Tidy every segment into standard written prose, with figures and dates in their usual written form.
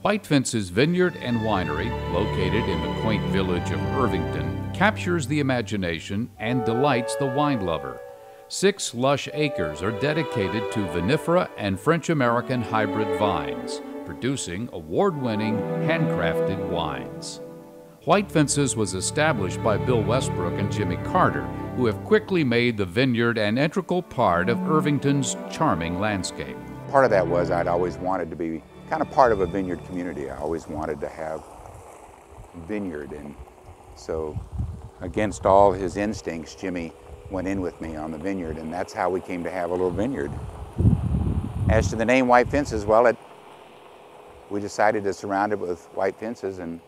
White Fence's Vineyard and Winery, located in the quaint village of Irvington, captures the imagination and delights the wine lover. 6 lush acres are dedicated to vinifera and French-American hybrid vines, producing award-winning, handcrafted wines. White Fence's was established by Bill Westbrook and Jimmy Carter, who have quickly made the vineyard an integral part of Irvington's charming landscape. Part of that was I'd always wanted to be kind of part of a vineyard community. I always wanted to have a vineyard, and so against all his instincts, Jimmy went in with me on the vineyard, and that's how we came to have a little vineyard. As to the name White Fence's, well, we decided to surround it with white fences, and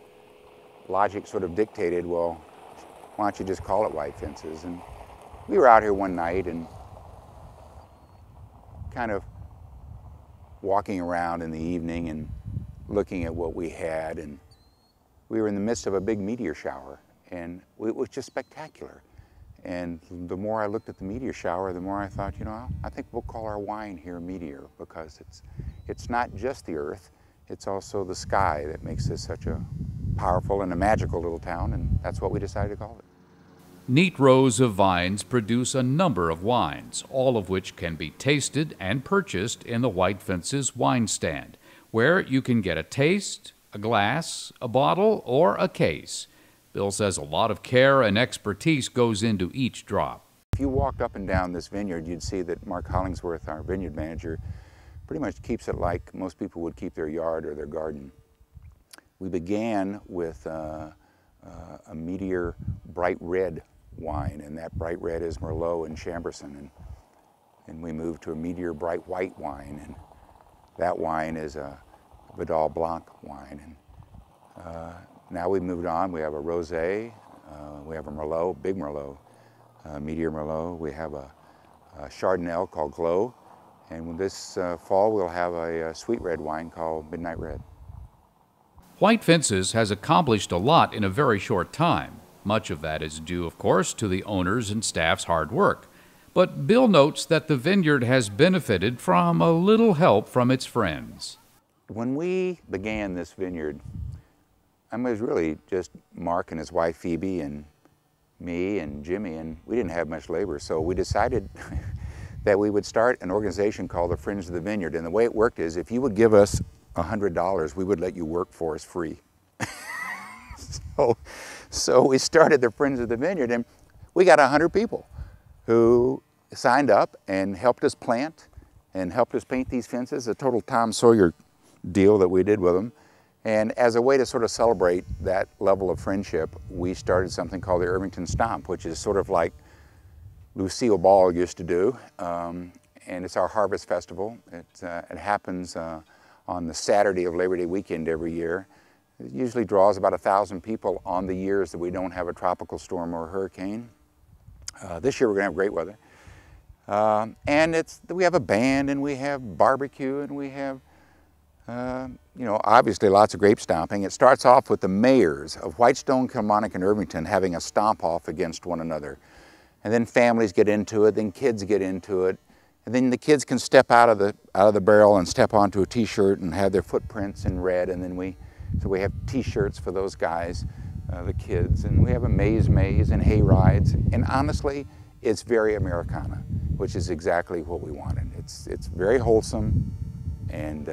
logic sort of dictated, well, why don't you just call it White Fence's? And we were out here one night and kind of walking around in the evening and looking at what we had, and we were in the midst of a big meteor shower, and it was just spectacular. And the more I looked at the meteor shower, the more I thought, you know, I think we'll call our wine here Meteor, because it's not just the earth, it's also the sky that makes this such a powerful and a magical little town, and that's what we decided to call it. Neat rows of vines produce a number of wines, all of which can be tasted and purchased in the White Fence's wine stand, where you can get a taste, a glass, a bottle, or a case. Bill says a lot of care and expertise goes into each drop. If you walked up and down this vineyard, you'd see that Mark Hollingsworth, our vineyard manager, pretty much keeps it like most people would keep their yard or their garden. We began with a Meteor bright red wine, and that bright red is Merlot and Chambourcin, and we moved to a Meteor bright white wine, and that wine is a Vidal Blanc wine. And now we've moved on. We have a Rosé, we have a Merlot, big Merlot, Meteor Merlot. We have a Chardonnay called Glow, and this fall we'll have a sweet red wine called Midnight Red. White Fence's has accomplished a lot in a very short time. Much of that is due, of course, to the owners and staff's hard work. But Bill notes that the vineyard has benefited from a little help from its friends. When we began this vineyard, it was really just Mark and his wife Phoebe and me and Jimmy, and we didn't have much labor, so we decided that we would start an organization called the Friends of the Vineyard. And the way it worked is, if you would give us $100, we would let you work for us free. So we started the Friends of the Vineyard, and we got 100 people who signed up and helped us plant and helped us paint these fences, a total Tom Sawyer deal that we did with them. And as a way to sort of celebrate that level of friendship, we started something called the Irvington Stomp, which is sort of like Lucille Ball used to do. And it's our harvest festival. It happens on the Saturday of Labor Day weekend every year. It usually draws about 1,000 people on the years that we don't have a tropical storm or a hurricane. This year we're going to have great weather. And we have a band, and we have barbecue, and we have you know, obviously lots of grape stomping. It starts off with the mayors of Whitestone, Kilmarnock, and Irvington having a stomp off against one another. And then families get into it, then kids get into it. And then the kids can step out of the barrel and step onto a t-shirt and have their footprints in red. And then we have t-shirts for those guys, the kids. And we have a maze and hay rides. And honestly, it's very Americana, which is exactly what we wanted. It's very wholesome and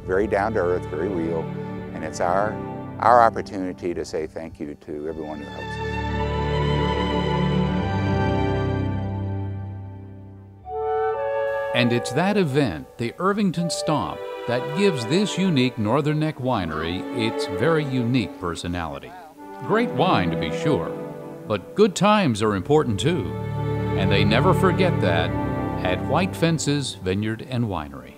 very down to earth, very real. And it's our opportunity to say thank you to everyone who helps us. And it's that event, the Irvington Stomp, that gives this unique Northern Neck winery its very unique personality. Great wine, to be sure, but good times are important too. And they never forget that at White Fence's Vineyard and Winery.